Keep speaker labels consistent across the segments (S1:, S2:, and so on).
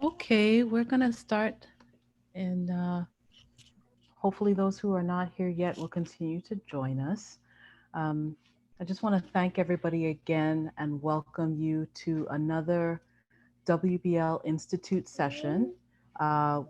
S1: Okay, we're going to start, and hopefully those who are not here yet will continue to join us. Um, I just want to thank everybody again and welcome you to another WBL Institute session.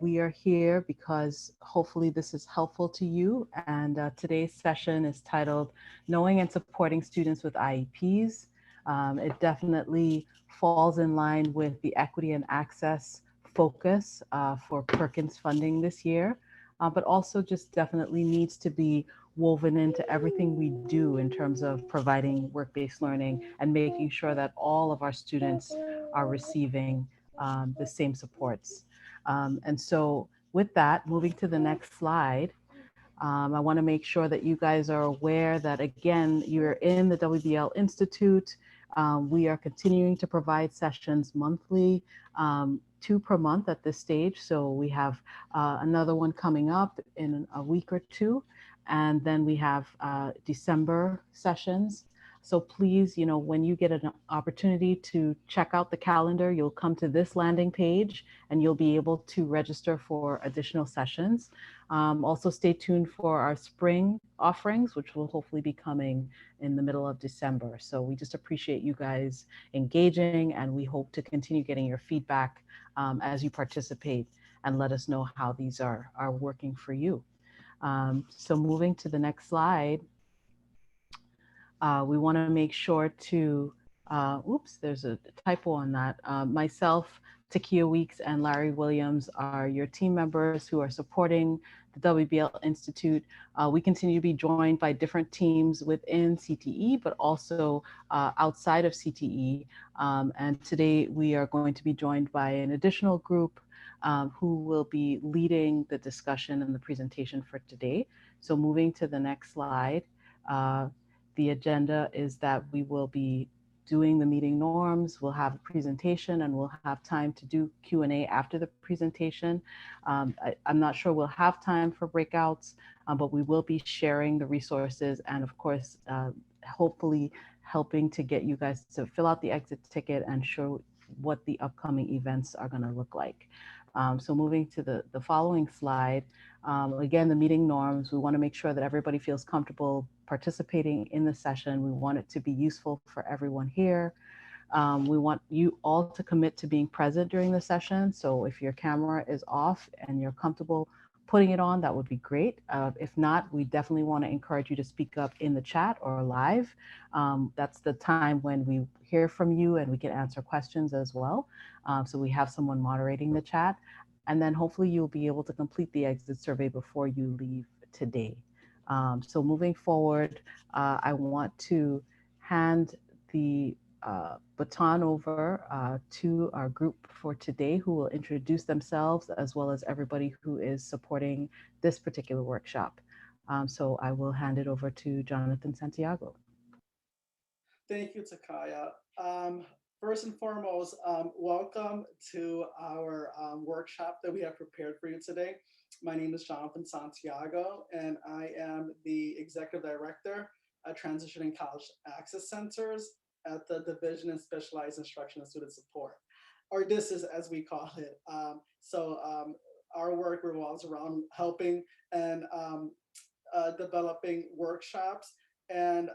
S1: We are here because hopefully this is helpful to you, and today's session is titled Knowing and Supporting Students with IEPs. It definitely falls in line with the equity and access focus for Perkins funding this year, but also just definitely needs to be woven into everything we do in terms of providing work-based learning and making sure that all of our students are receiving the same supports. And so with that, moving to the next slide, I want to make sure that you guys are aware that, again, you're in the WBL Institute. We are continuing to provide sessions monthly, 2 per month at this stage. So we have another one coming up in a week or two. And then we have December sessions. So please, when you get an opportunity to check out the calendar, you'll come to this landing page and you'll be able to register for additional sessions. Also stay tuned for our spring offerings, which will hopefully be coming in the middle of December. So we just appreciate you guys engaging, and we hope to continue getting your feedback as you participate and let us know how these are working for you. So moving to the next slide, we want to make sure to, oops, there's a typo on that. Myself, Takia Weeks, and Larry Williams are your team members who are supporting the WBL Institute. We continue to be joined by different teams within CTE, but also outside of CTE. And today we are going to be joined by an additional group who will be leading the discussion and the presentation for today. So moving to the next slide, the agenda is that we will be doing the meeting norms, we'll have a presentation, and we'll have time to do Q&A after the presentation. I'm not sure we'll have time for breakouts, but we will be sharing the resources and of course, hopefully helping to get you guys to fill out the exit ticket and show what the upcoming events are gonna look like. So moving to the following slide, again, the meeting norms, we wanna make sure that everybody feels comfortable participating in the session. We want it to be useful for everyone here. We want you all to commit to being present during the session. So if your camera is off and you're comfortable putting it on, that would be great. If not, we definitely want to encourage you to speak up in the chat or live. That's the time when we hear from you and we can answer questions as well. So we have someone moderating the chat. And then hopefully you'll be able to complete the exit survey before you leave today. So moving forward, I want to hand the baton over to our group for today, who will introduce themselves as well as everybody who is supporting this particular workshop. So I will hand it over to Jonathan Santiago.
S2: Thank you, Takaya. First and foremost, welcome to our workshop that we have prepared for you today. My name is Jonathan Santiago, and I am the Executive Director at Transitioning College Access Centers at the Division in Specialized Instruction and Student Support, or this is as we call it. Our work revolves around helping and developing workshops and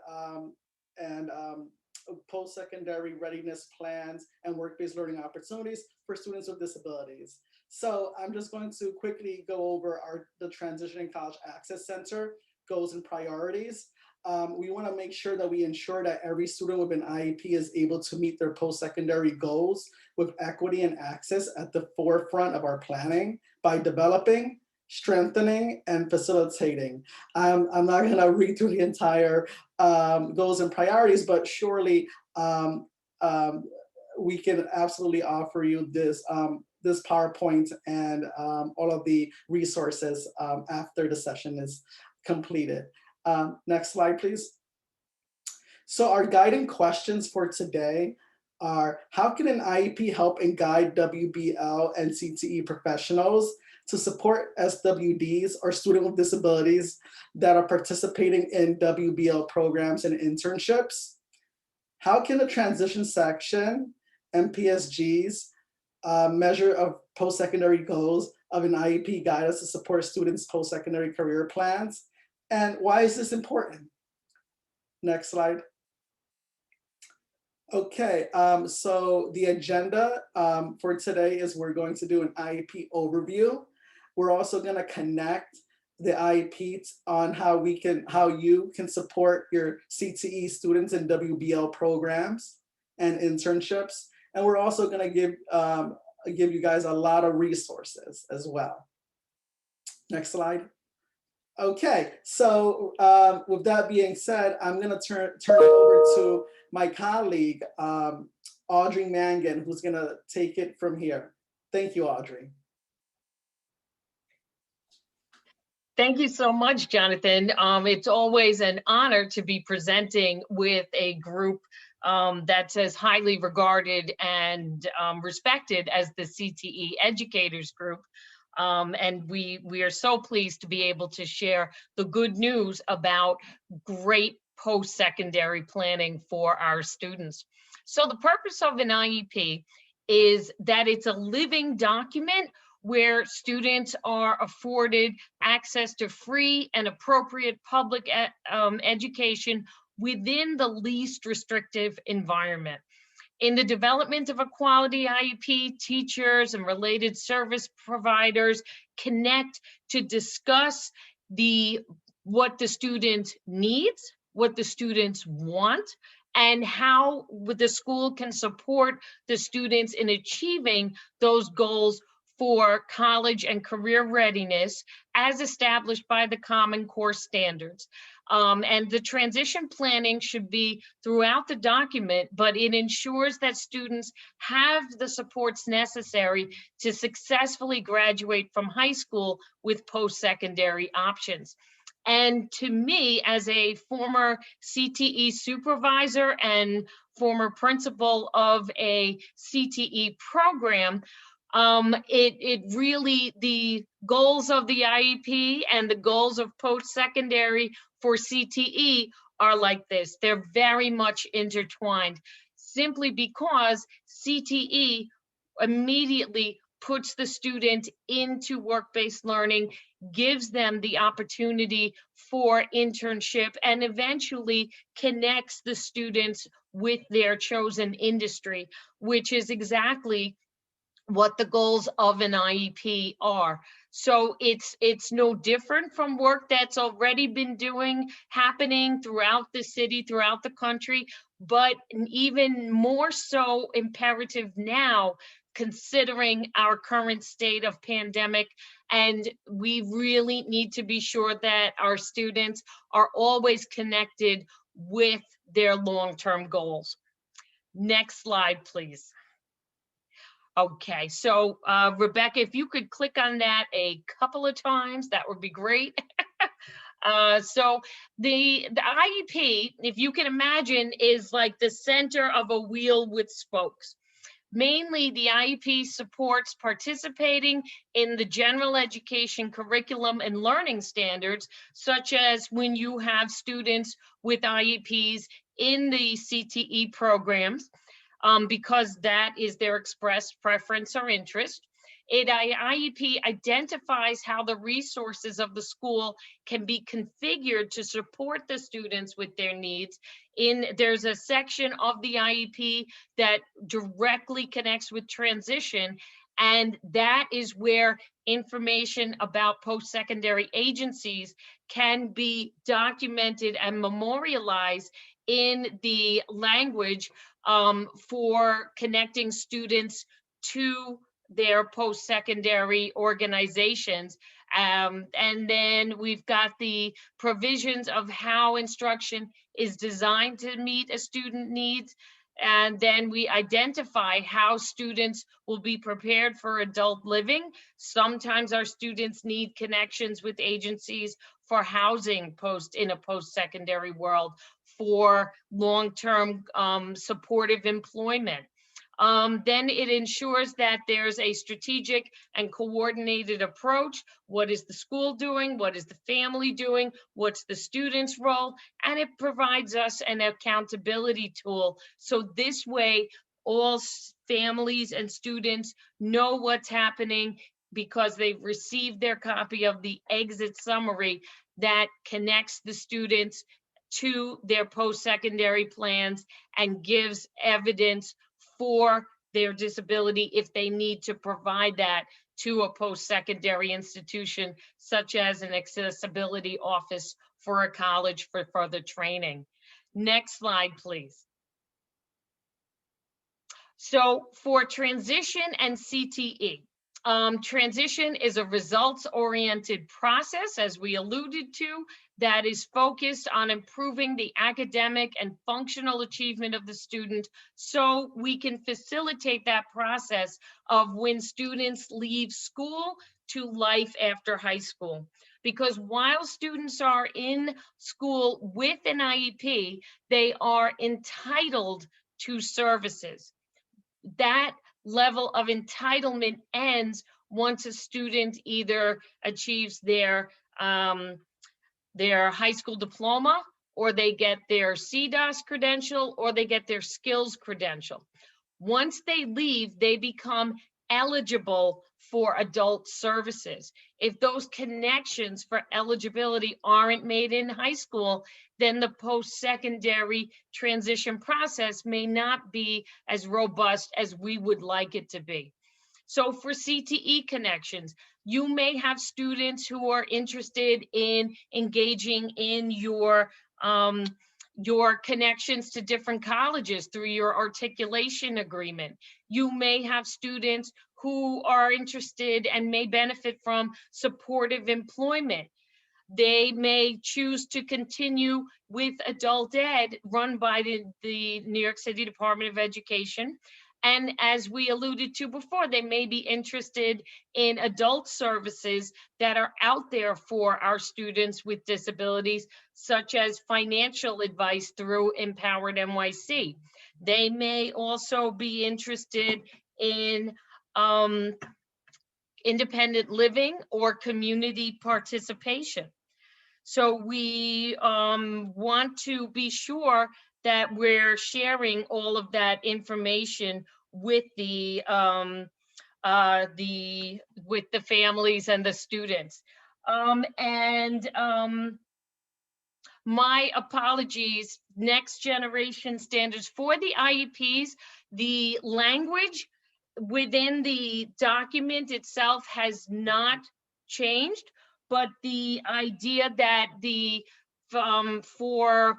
S2: post-secondary readiness plans and work-based learning opportunities for students with disabilities. So I'm just going to quickly go over the Transitioning College Access Center goals and priorities. We want to make sure that we ensure that every student with an IEP is able to meet their post-secondary goals with equity and access at the forefront of our planning by developing, strengthening, and facilitating. I'm not going to read through the entire goals and priorities, but surely we can absolutely offer you this this PowerPoint and all of the resources after the session is completed. Next slide, please. So our guiding questions for today are: how can an IEP help and guide WBL and CTE professionals to support SWDs or students with disabilities that are participating in WBL programs and internships? How can the transition section and PSGs measure of post-secondary goals of an IEP guide us to support students' post-secondary career plans? And why is this important? Next slide. Okay, so the agenda for today is we're going to do an IEP overview. We're also going to connect the IEPs on how you can support your CTE students in WBL programs and internships. And we're also going to give you guys a lot of resources as well. Next slide. Okay, so with that being said, I'm going to turn it over to my colleague, Audrey Mangan, who's going to take it from here. Thank you, Audrey.
S3: Thank you so much, Jonathan. It's always an honor to be presenting with a group that's as highly regarded and respected as the CTE Educators Group. And we are so pleased to be able to share the good news about great post-secondary planning for our students. So the purpose of an IEP is that it's a living document where students are afforded access to free and appropriate public education within the least restrictive environment. In the development of a quality IEP, teachers and related service providers connect to discuss what the student needs, what the students want, and how the school can support the students in achieving those goals for college and career readiness as established by the Common Core standards. And the transition planning should be throughout the document, but it ensures that students have the supports necessary to successfully graduate from high school with post-secondary options. And to me, as a former CTE supervisor and former principal of a CTE program, it really, the goals of the IEP and the goals of post-secondary for CTE are like this. They're very much intertwined, simply because CTE immediately puts the student into work-based learning, gives them the opportunity for internship, and eventually connects the students with their chosen industry, which is exactly what the goals of an IEP are. So it's no different from work that's already been happening throughout the city, throughout the country, but even more so imperative now, considering our current state of pandemic. And we really need to be sure that our students are always connected with their long-term goals. Next slide, please. Okay, so Rebecca, if you could click on that a couple of times, that would be great. So the IEP, if you can imagine, is like the center of a wheel with spokes. Mainly, the IEP supports participating in the general education curriculum and learning standards, such as when you have students with IEPs in the CTE programs, because that is their expressed preference or interest. IEP identifies how the resources of the school can be configured to support the students with their needs. There's a section of the IEP that directly connects with transition, and that is where information about post-secondary agencies can be documented and memorialized in the language for connecting students to their post-secondary organizations. And then we've got the provisions of how instruction is designed to meet a student needs. And then we identify how students will be prepared for adult living. Sometimes our students need connections with agencies for housing in a post-secondary world, for long-term supportive employment. Then it ensures that there's a strategic and coordinated approach. What is the school doing? What is the family doing? What's the student's role? And it provides us an accountability tool. So this way, all families and students know what's happening because they've received their copy of the exit summary that connects the students to their post-secondary plans and gives evidence for their disability if they need to provide that to a post-secondary institution, such as an accessibility office for a college for further training. Next slide, please. So for transition and CTE, transition is a results-oriented process, as we alluded to, that is focused on improving the academic and functional achievement of the student, so we can facilitate that process of when students leave school to life after high school. Because while students are in school with an IEP, they are entitled to services. That level of entitlement ends once a student either achieves their high school diploma, or they get their CDOS credential, or they get their skills credential. Once they leave, they become eligible for adult services. If those connections for eligibility aren't made in high school, then the post-secondary transition process may not be as robust as we would like it to be. So for CTE connections, you may have students who are interested in engaging in your connections to different colleges through your articulation agreement. You may have students who are interested and may benefit from supportive employment. They may choose to continue with adult ed run by the New York City Department of Education. And as we alluded to before, they may be interested in adult services that are out there for our students with disabilities, such as financial advice through Empowered NYC. They may also be interested in independent living or community participation. So we want to be sure that we're sharing all of that information with the families and the students. My apologies, next generation standards for the IEPs, the language within the document itself has not changed, but the idea that for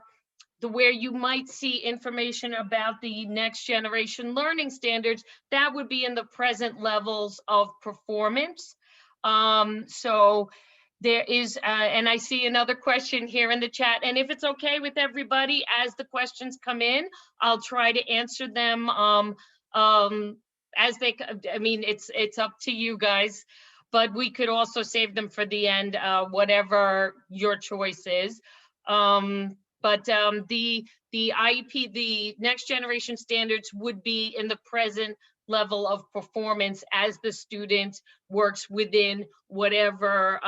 S3: where you might see information about the next generation learning standards, that would be in the present levels of performance. So there is, and I see another question here in the chat, and if it's okay with everybody, as the questions come in, I'll try to answer them as they, I mean, it's up to you guys, but we could also save them for the end, whatever your choice is. The IEP, the next generation standards would be in the present level of performance as the student works within whatever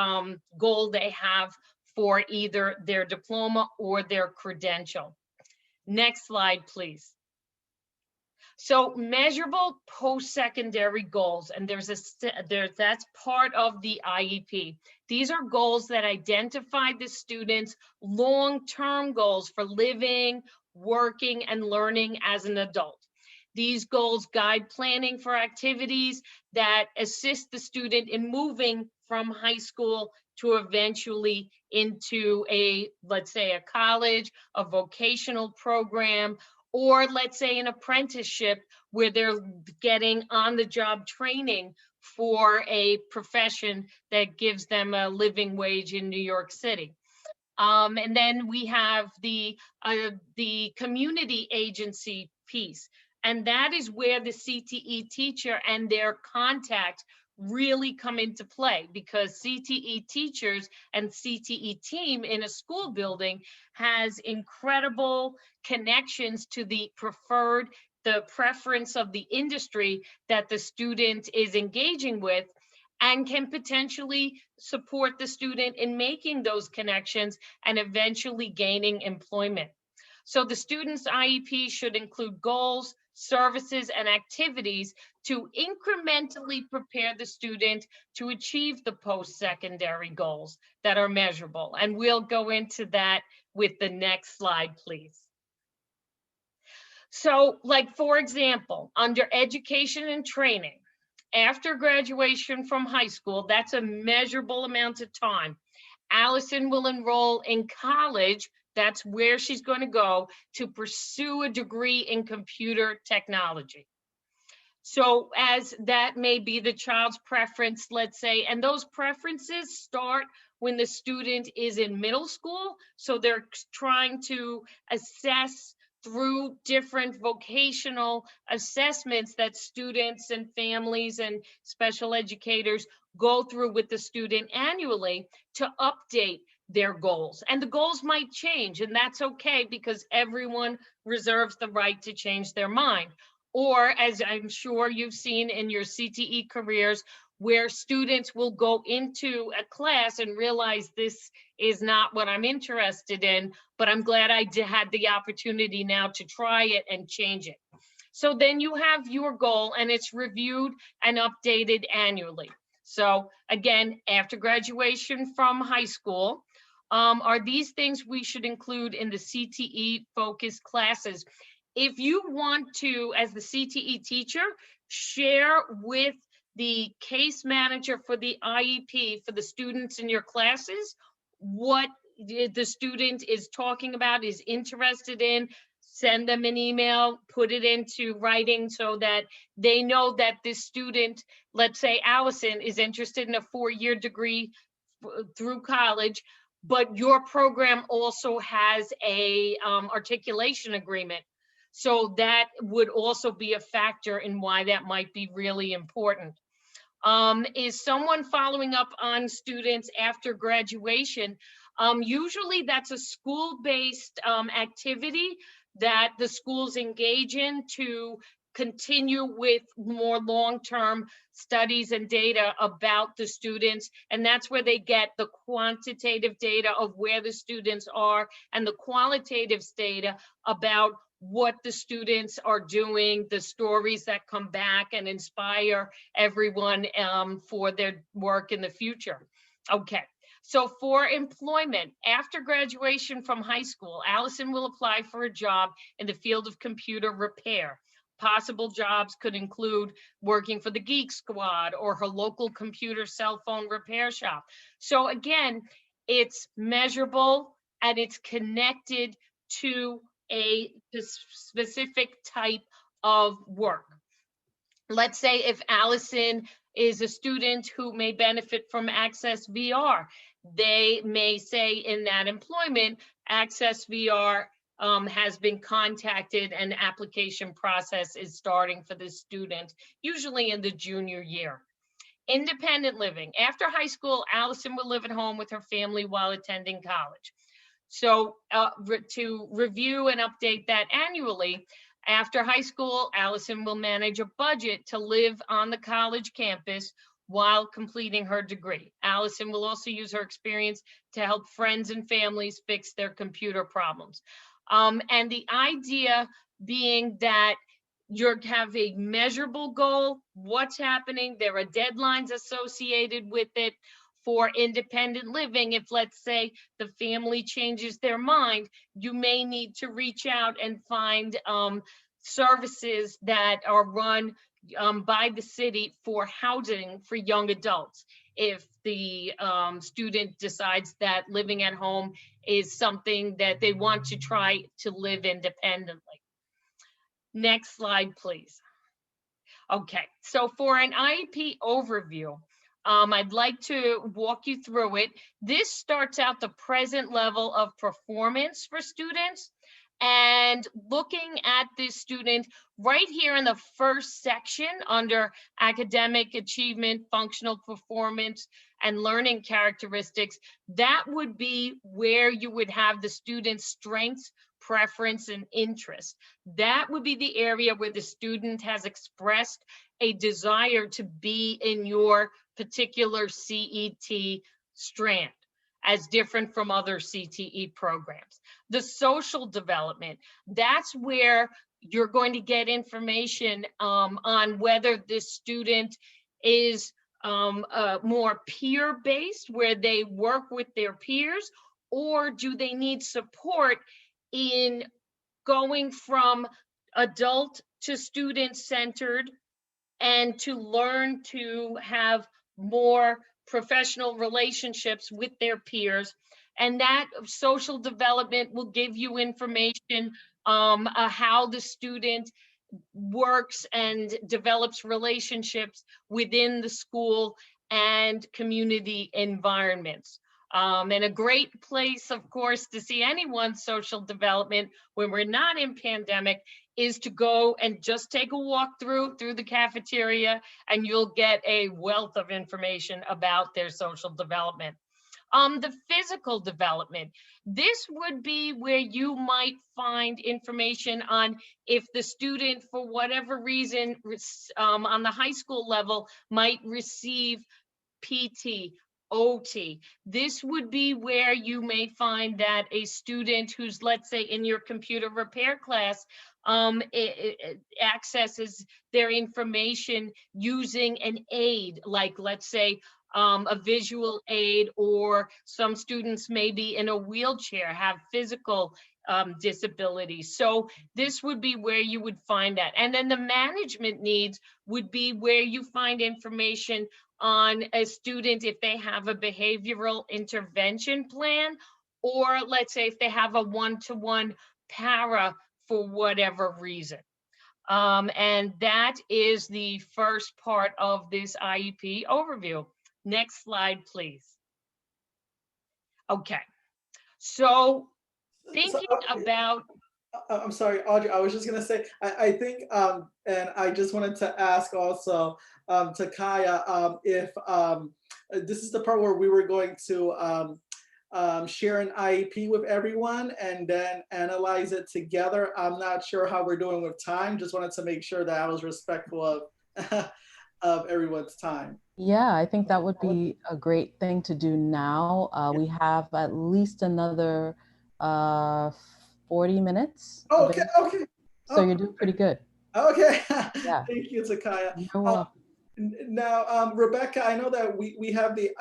S3: goal they have for either their diploma or their credential. Next slide, please. So measurable post-secondary goals, and that's part of the IEP. These are goals that identify the student's long-term goals for living, working, and learning as an adult. These goals guide planning for activities that assist the student in moving from high school to eventually into let's say a college, a vocational program, or let's say an apprenticeship where they're getting on-the-job training for a profession that gives them a living wage in New York City. And then we have the community agency piece. And that is where the CTE teacher and their contact really come into play, because CTE teachers and CTE team in a school building has incredible connections to the preference of the industry that the student is engaging with, and can potentially support the student in making those connections and eventually gaining employment. So the student's IEP should include goals, services, and activities to incrementally prepare the student to achieve the post-secondary goals that are measurable. And we'll go into that with the next slide, please. So, like, for example, under education and training, after graduation from high school, that's a measurable amount of time. Allison will enroll in college. That's where she's going to go to pursue a degree in computer technology. So as that may be the child's preference, let's say, and those preferences start when the student is in middle school. So they're trying to assess through different vocational assessments that students and families and special educators go through with the student annually to update their goals. And the goals might change, and that's okay, because everyone reserves the right to change their mind. Or, as I'm sure you've seen in your CTE careers, where students will go into a class and realize this is not what I'm interested in, but I'm glad I had the opportunity now to try it and change it. So then you have your goal, and it's reviewed and updated annually. So again, after graduation from high school, are these things we should include in the CTE focused classes? If you want to, as the CTE teacher, share with the case manager for the IEP for the students in your classes what the student is talking about, is interested in, send them an email, put it into writing so that they know that this student, let's say Allison, is interested in a 4-year degree through college, but your program also has a articulation agreement. So that would also be a factor in why that might be really important. Is someone following up on students after graduation? Usually that's a school-based activity that the schools engage in to continue with more long-term studies and data about the students. And that's where they get the quantitative data of where the students are and the qualitative data about what the students are doing, the stories that come back and inspire everyone for their work in the future. Okay, so for employment, after graduation from high school, Allison will apply for a job in the field of computer repair. Possible jobs could include working for the Geek Squad or her local computer cell phone repair shop. So again, it's measurable and it's connected to a specific type of work. Let's say if Allison is a student who may benefit from Access VR, they may say in that employment, Access VR has been contacted and application process is starting for this student, usually in the junior year. Independent living. After high school, Allison will live at home with her family while attending college. So to review and update that annually, after high school, Allison will manage a budget to live on the college campus while completing her degree. Allison will also use her experience to help friends and families fix their computer problems. And the idea being that you have a measurable goal, what's happening, there are deadlines associated with it. For independent living, if let's say the family changes their mind, you may need to reach out and find services that are run by the city for housing for young adults. If the student decides that living at home is something that they want to try to live independently. Next slide, please. Okay, so for an IEP overview, I'd like to walk you through it. This starts out the present level of performance for students and looking at this student right here in the first section under academic achievement, functional performance, and learning characteristics. That would be where you would have the student's strengths, preference, and interest. That would be the area where the student has expressed a desire to be in your particular CET strand, as different from other CTE programs. The social development, that's where you're going to get information on whether this student is more peer-based, where they work with their peers, or do they need support in going from adult to student-centered and to learn to have more professional relationships with their peers. And that social development will give you information how the student works and develops relationships within the school and community environments. And a great place, of course, to see anyone's social development when we're not in pandemic is to go and just take a walk through the cafeteria, and you'll get a wealth of information about their social development. The physical development, this would be where you might find information on if the student, for whatever reason, on the high school level, might receive PT, OT. This would be where you may find that a student who's, let's say, in your computer repair class, accesses their information using an aid, like let's say a visual aid, or some students may be in a wheelchair, have physical disabilities. So this would be where you would find that. And then the management needs would be where you find information on a student if they have a behavioral intervention plan, or let's say if they have a one-to-one para for whatever reason. And that is the first part of this IEP overview. Next slide, please. Okay, so
S2: So,
S3: thinking about,
S2: I'm sorry, Audrey. I was just gonna say, I think, and I just wanted to ask also to Kaya if this is the part where we were going to share an IEP with everyone and then analyze it together. I'm not sure how we're doing with time. Just wanted to make sure that I was respectful of of everyone's time.
S1: Yeah, I think that would be a great thing to do now. We have at least another uh, 40 minutes
S2: Oh, okay,
S1: available.
S2: okay.
S1: So
S2: Oh,
S1: you're doing pretty good.
S2: okay.
S1: Yeah,
S2: Thank you, Takaya.
S1: you're
S2: Uh,
S1: welcome.
S2: Now, Rebecca, I know that we have the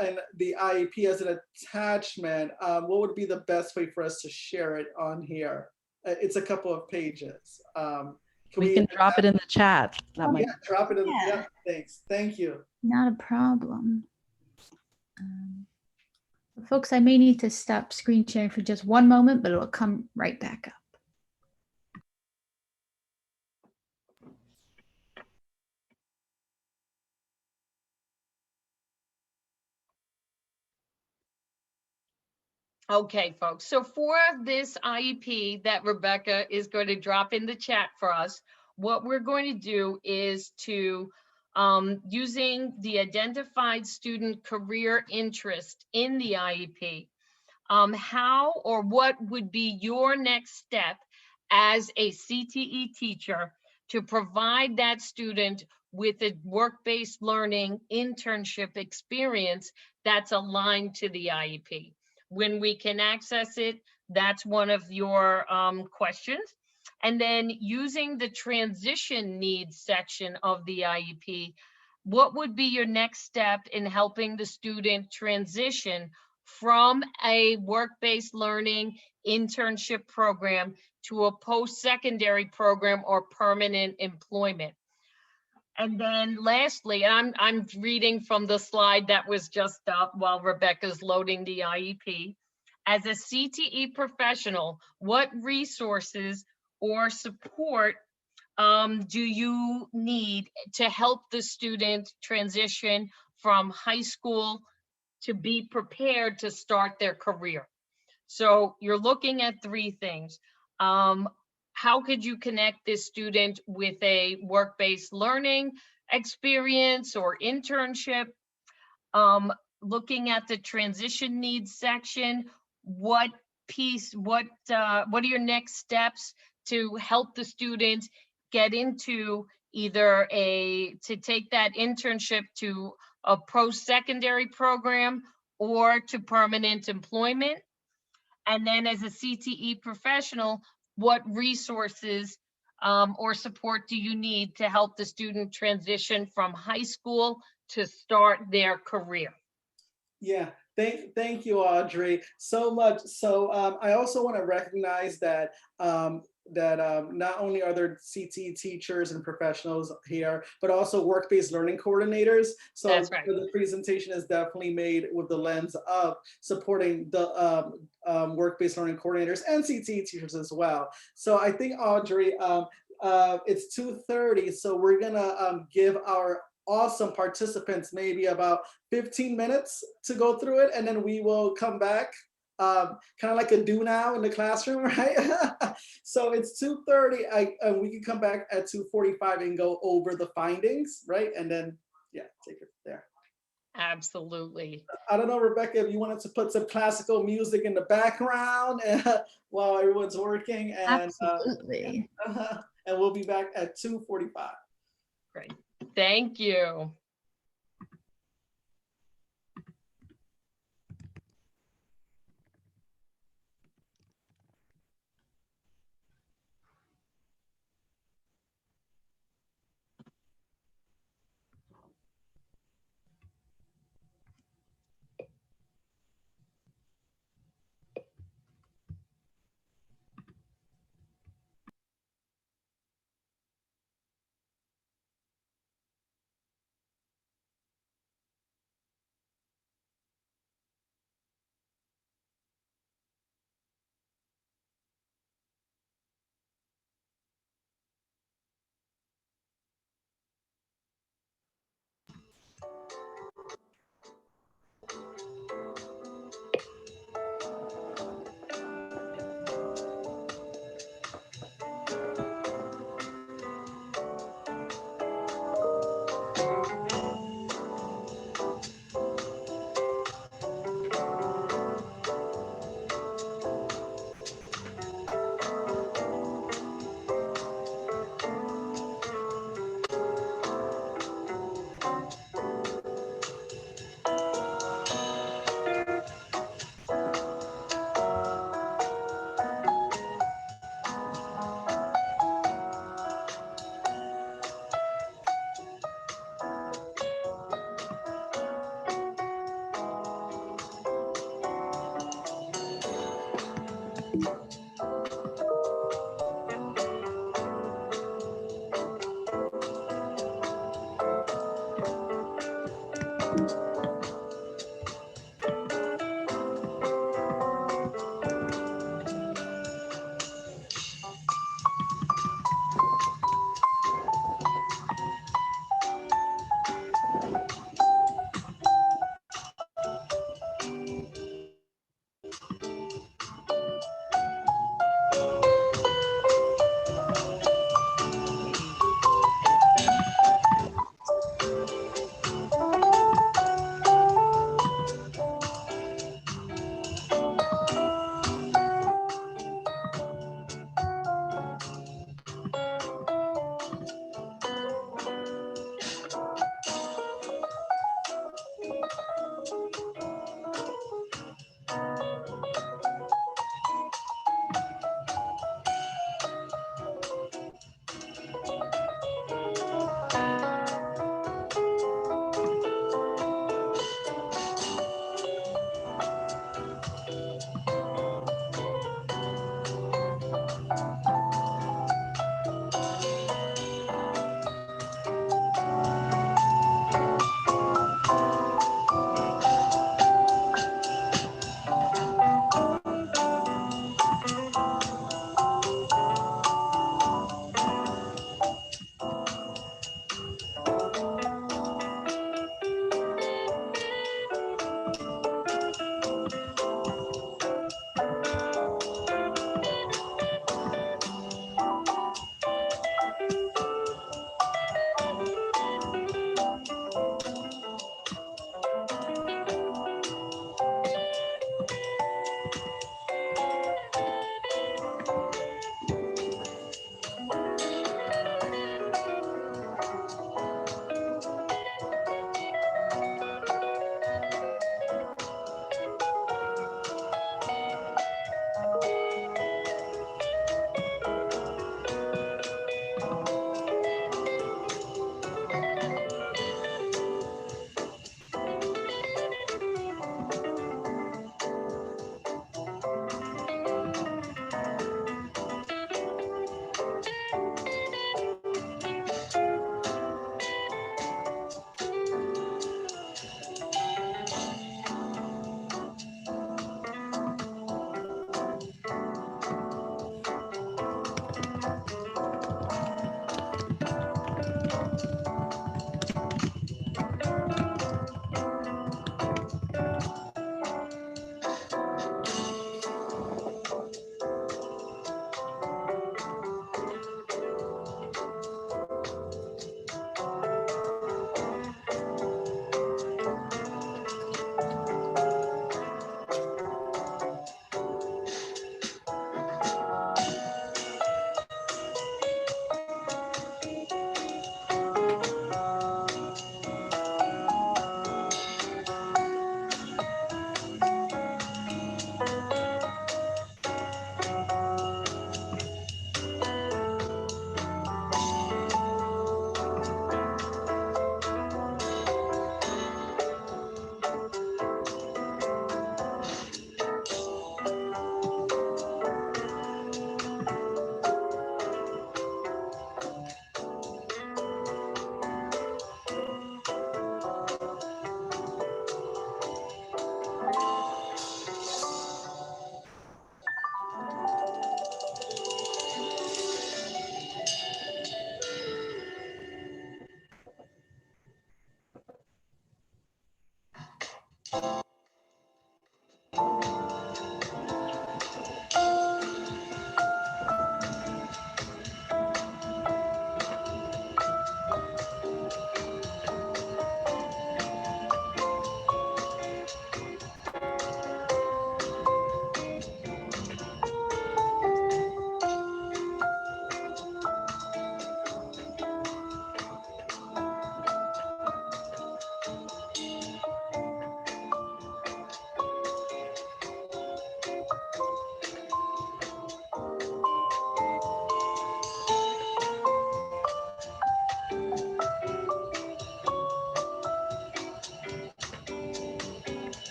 S2: IEP as an attachment. What would be the best way for us to share it on here? It's a couple of pages. Can
S1: We
S2: we?
S1: can drop it in the chat. That
S2: Yeah,
S1: might.
S2: drop it in.
S4: Yeah,
S2: Yeah, thanks. Thank you.
S4: not a problem. Folks, I may need to stop screen sharing for just one moment, but it'll come right back up.
S3: okay, folks, so for this IEP that Rebecca is going to drop in the chat for us, what we're going to do is to, using the identified student career interest in the IEP, how or what would be your next step as a CTE teacher to provide that student with a work-based learning internship experience that's aligned to the IEP. When we can access it, that's one of your questions. And then using the transition needs section of the IEP, what would be your next step in helping the student transition from a work-based learning internship program to a post-secondary program or permanent employment? And then lastly, I'm reading from the slide that was just up while Rebecca's loading the IEP. As a CTE professional, what resources or support do you need to help the student transition from high school to be prepared to start their career? So you're looking at three things. How could you connect this student with a work-based learning experience or internship? Looking at the transition needs section, what are your next steps to help the student get into either to take that internship to a post-secondary program or to permanent employment? And then as a CTE professional, what resources or support do you need to help the student transition from high school to start their career?
S2: Yeah, thank you, Audrey, so much. So I also want to recognize that not only are there CT teachers and professionals here, but also work-based learning coordinators. So
S3: That's right.
S2: the presentation is definitely made with the lens of supporting the work-based learning coordinators and CT teachers as well. So I think, Audrey, it's 2:30, so we're gonna give our awesome participants maybe about 15 minutes to go through it, and then we will come back, kind of like a do now in the classroom, right? So it's 2:30. We can come back at 2:45 and go over the findings, right? And then, yeah, take it there.
S3: Absolutely.
S2: I don't know, Rebecca, if you wanted to put some classical music in the background while everyone's working, and
S4: Absolutely.
S2: and we'll be back at 2:45.
S3: Great. Thank you.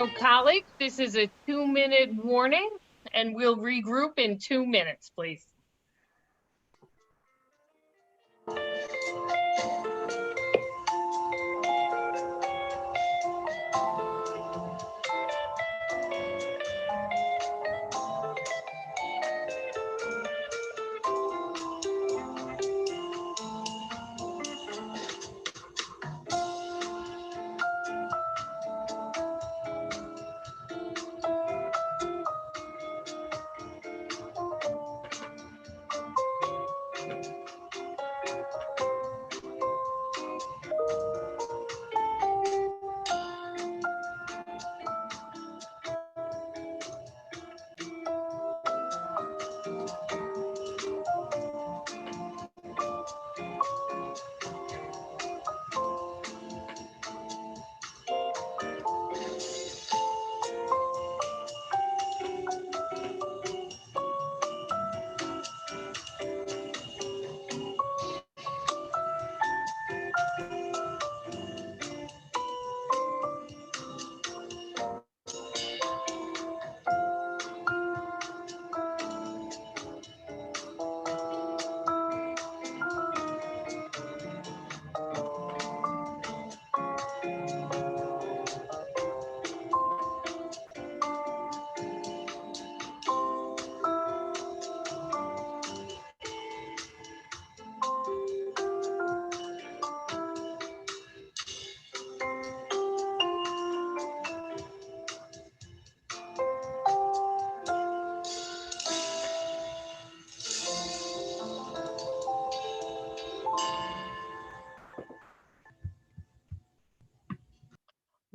S3: So colleagues, this is a 2-minute warning and we'll regroup in 2 minutes, please.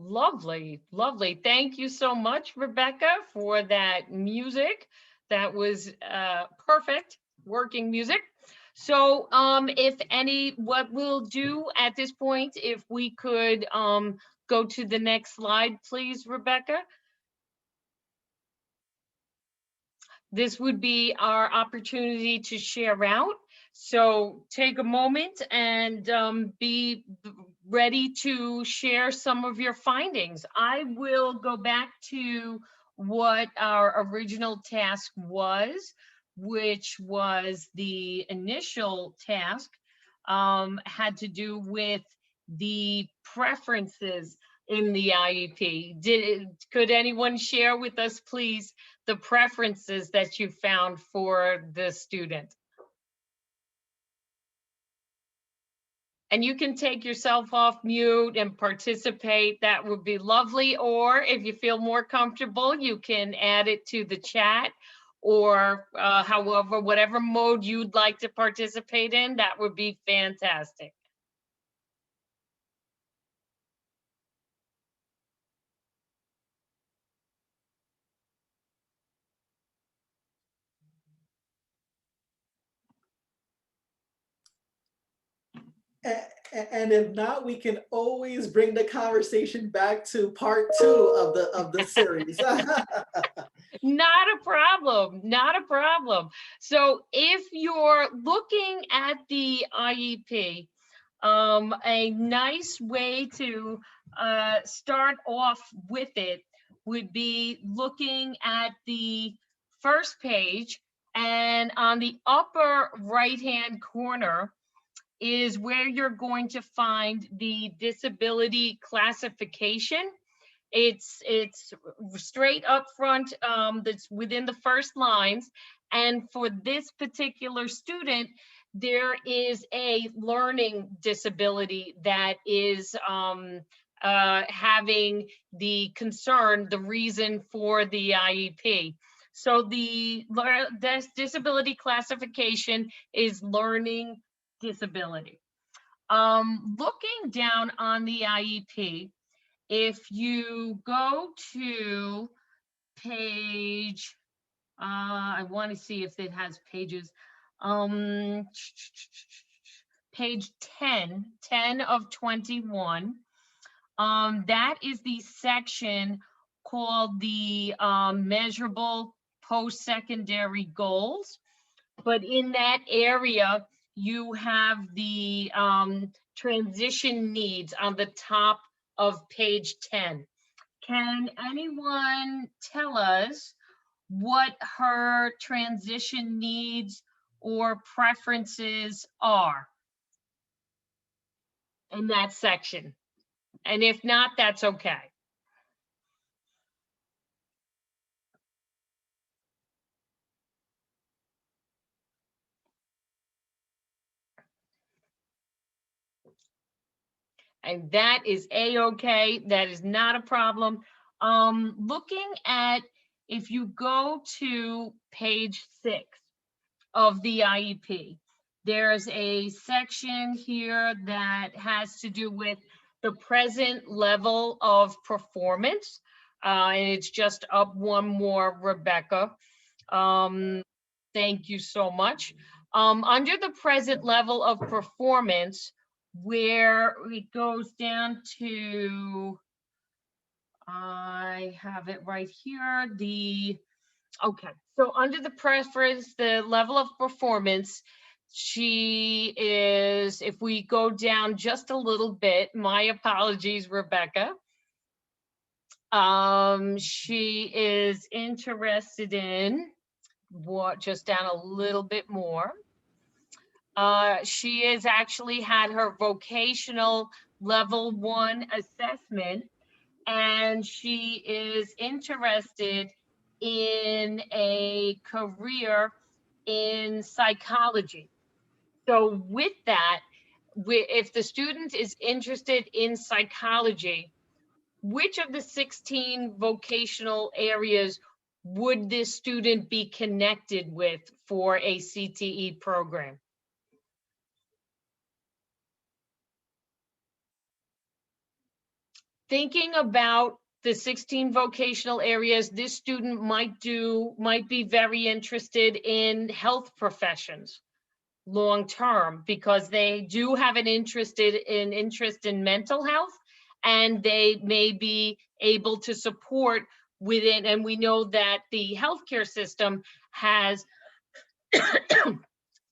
S3: Lovely, lovely. Thank you so much, Rebecca, for that music. That was perfect working music. So what we'll do at this point, if we could go to the next slide, please, Rebecca. This would be our opportunity to share out. So take a moment and be ready to share some of your findings. I will go back to what our original task was, which was the initial task had to do with the preferences in the IEP. Could anyone share with us, please, the preferences that you found for the student? And you can take yourself off mute and participate. That would be lovely. Or if you feel more comfortable, you can add it to the chat, or however, whatever mode you'd like to participate in, that would be fantastic.
S2: And if not, we can always bring the conversation back to part 2 of the series.
S3: Not a problem, not a problem. So if you're looking at the IEP, a nice way to start off with it would be looking at the first page, and on the upper right-hand corner is where you're going to find the disability classification. It's straight up front, that's within the first lines. And for this particular student, there is a learning disability that is having the concern, the reason for the IEP. So the disability classification is learning disability. Looking down on the IEP, if you go to page, I want to see if it has pages, page 10 of 21, that is the section called the measurable post-secondary goals. But in that area, you have the transition needs on the top of page 10. Can anyone tell us what her transition needs or preferences are in that section? And if not, that's okay. And that is a-okay. That is not a problem. Looking at, if you go to page 6 of the IEP, there's a section here that has to do with the present level of performance. And it's just up one more, Rebecca. Thank you so much. Under the present level of performance, where it goes down to, I have it right here, okay, so under the preference, the level of performance, she is, if we go down just a little bit, my apologies, Rebecca. She is interested in what, just down a little bit more. She has actually had her vocational level 1 assessment, and she is interested in a career in psychology. So with that, if the student is interested in psychology, which of the 16 vocational areas would this student be connected with for a CTE program? Thinking about the 16 vocational areas, this student might be very interested in health professions long-term, because they do have an interest in mental health, and they may be able to support within, and we know that the healthcare system has,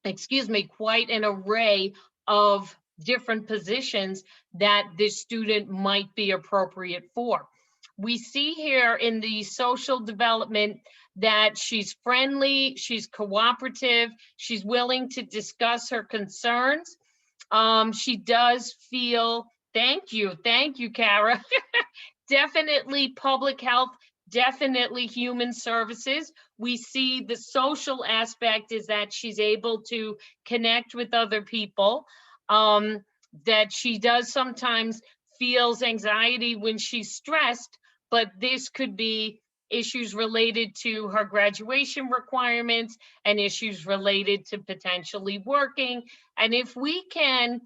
S3: excuse me, quite an array of different positions that this student might be appropriate for. We see here in the social development that she's friendly, she's cooperative, she's willing to discuss her concerns. She does feel, thank you, Kara. Definitely public health, definitely human services. We see the social aspect is that she's able to connect with other people, that she does sometimes feels anxiety when she's stressed, but this could be issues related to her graduation requirements and issues related to potentially working. And if we can,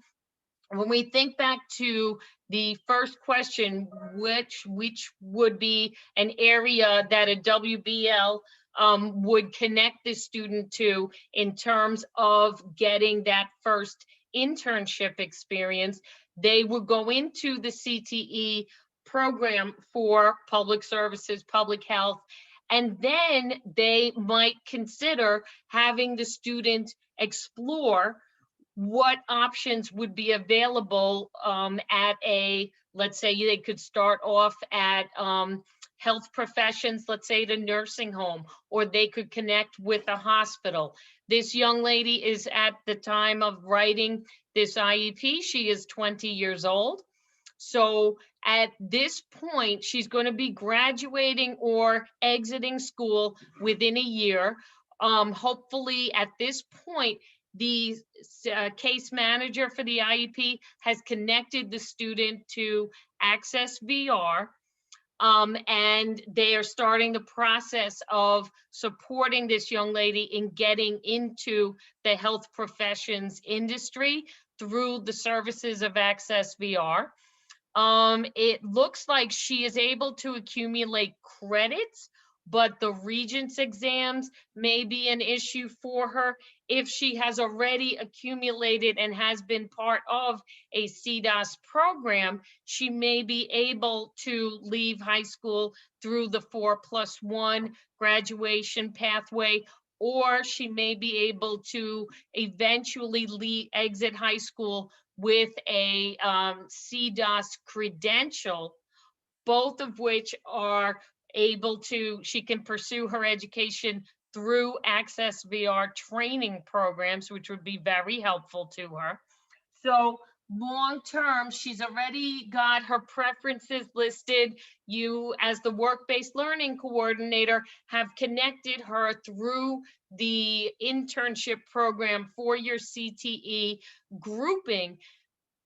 S3: when we think back to the first question, which would be an area that a WBL would connect the student to in terms of getting that first internship experience, they would go into the CTE program for public services, public health, and then they might consider having the student explore what options would be available at a, let's say they could start off at health professions, let's say the nursing home, or they could connect with a hospital. This young lady is, at the time of writing this IEP, she is 20 years old. So at this point, she's going to be graduating or exiting school within a year. Hopefully at this point, the case manager for the IEP has connected the student to Access VR, and they are starting the process of supporting this young lady in getting into the health professions industry through the services of Access VR. It looks like she is able to accumulate credits, but the Regents exams may be an issue for her. If she has already accumulated and has been part of a CDOS program, she may be able to leave high school through the 4+1 graduation pathway, or she may be able to eventually exit high school with a CDOS credential both of which are able to, she can pursue her education through Access VR training programs, which would be very helpful to her. So long term, she's already got her preferences listed. You, as the work-based learning coordinator, have connected her through the internship program for your CTE grouping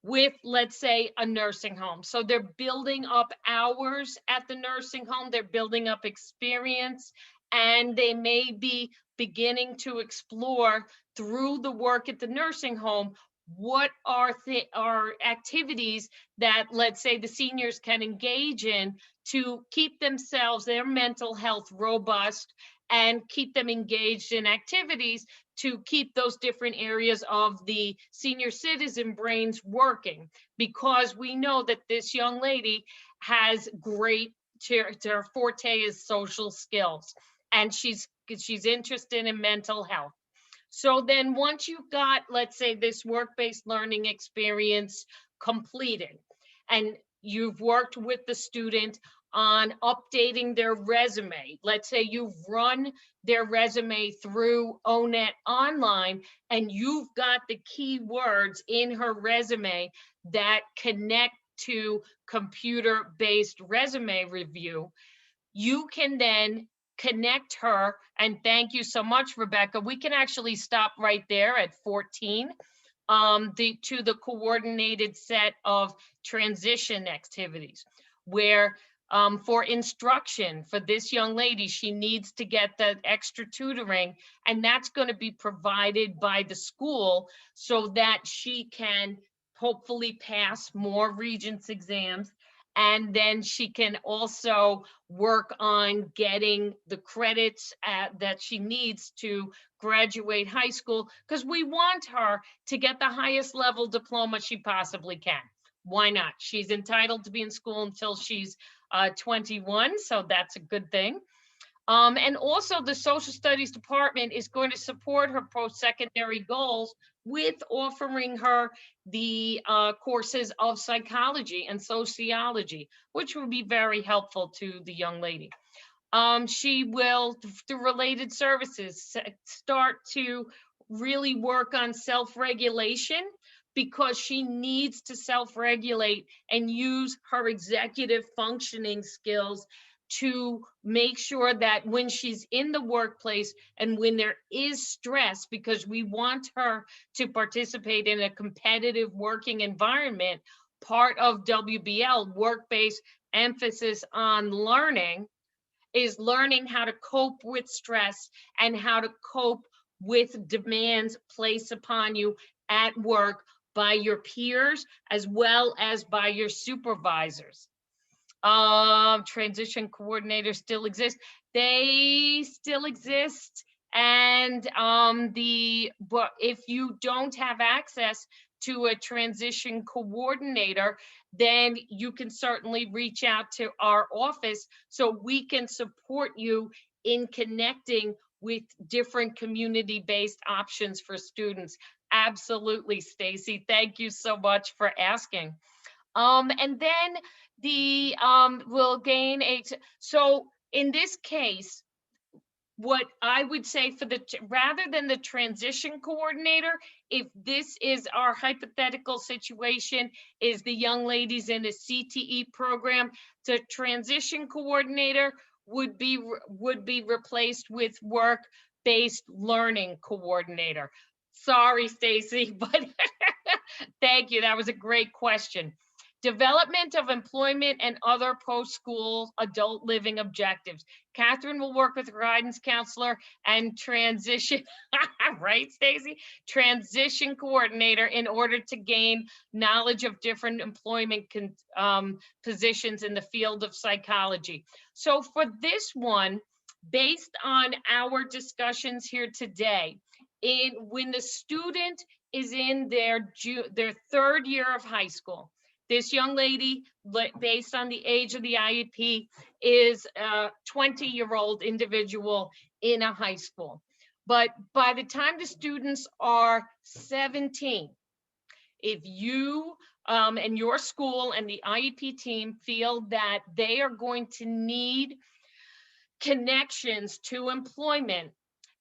S3: with, let's say, a nursing home. So they're building up hours at the nursing home, they're building up experience, and they may be beginning to explore through the work at the nursing home what are activities that, let's say, the seniors can engage in to keep themselves, their mental health robust, and keep them engaged in activities to keep those different areas of the senior citizen brains working, because we know that this young lady has great, her forte is social skills, and she's interested in mental health. So then once you've got, let's say, this work-based learning experience completed, and you've worked with the student on updating their resume, let's say you've run their resume through ONET Online, and you've got the keywords in her resume that connect to computer-based resume review, you can then connect her. And thank you so much, Rebecca. We can actually stop right there at 14, to the coordinated set of transition activities, where for instruction for this young lady, she needs to get that extra tutoring, and that's going to be provided by the school so that she can hopefully pass more Regents exams. And then she can also work on getting the credits that she needs to graduate high school, because we want her to get the highest level diploma she possibly can. Why not? She's entitled to be in school until she's 21, so that's a good thing. And also the social studies department is going to support her post-secondary goals with offering her the courses of psychology and sociology, which will be very helpful to the young lady. She will, through related services, start to really work on self-regulation, because she needs to self-regulate and use her executive functioning skills to make sure that when she's in the workplace and when there is stress, because we want her to participate in a competitive working environment, part of WBL, work-based emphasis on learning, is learning how to cope with stress and how to cope with demands placed upon you at work by your peers as well as by your supervisors. Transition coordinators still exist. They still exist. And but if you don't have access to a transition coordinator, then you can certainly reach out to our office so we can support you in connecting with different community-based options for students. Absolutely, Stacy. Thank you so much for asking. And then the will gain a, so in this case, what I would say for the, rather than the transition coordinator, if this is our hypothetical situation, is the young ladies in a CTE program, the transition coordinator would be replaced with work-based learning coordinator. Sorry, Stacy, but thank you. That was a great question. Development of employment and other post-school adult living objectives. Catherine will work with her guidance counselor and transition, right, Stacy? Transition coordinator in order to gain knowledge of different employment positions in the field of psychology. So for this one, based on our discussions here today, when the student is in their third year of high school, this young lady, based on the age of the IEP, is a 20-year-old individual in a high school. But by the time the students are 17, If you and your school and the IEP team feel that they are going to need connections to employment,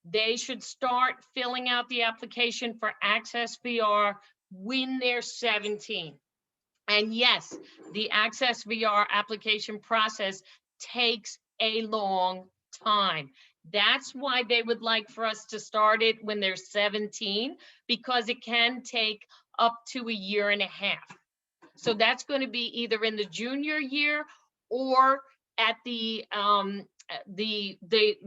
S3: they should start filling out the application for Access VR when they're 17. And yes, the Access VR application process takes a long time. That's why they would like for us to start it when they're 17, because it can take up to a year and a half. So that's going to be either in the junior year or at the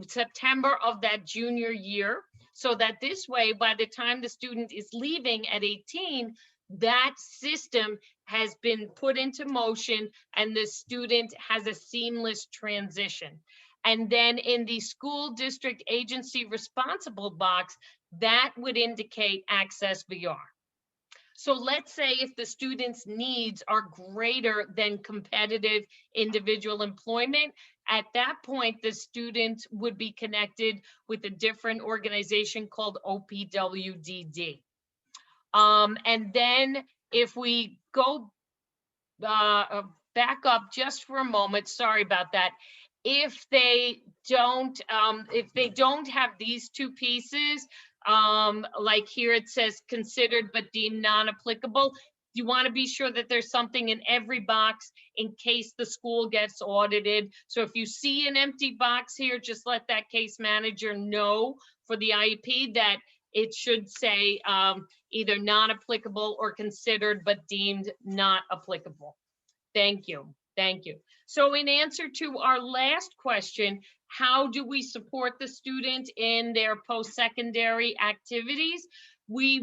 S3: September of that junior year, so that this way, by the time the student is leaving at 18, that system has been put into motion and the student has a seamless transition. And then in the school district agency responsible box, that would indicate Access VR. So let's say if the student's needs are greater than competitive individual employment, at that point, the student would be connected with a different organization called OPWDD. And then if we go back up just for a moment, sorry about that. If they don't have these two pieces, like here it says considered but deemed non-applicable, you want to be sure that there's something in every box in case the school gets audited. So if you see an empty box here, just let that case manager know for the IEP that it should say either non-applicable or considered but deemed not applicable. Thank you. Thank you. So in answer to our last question, how do we support the student in their post-secondary activities? We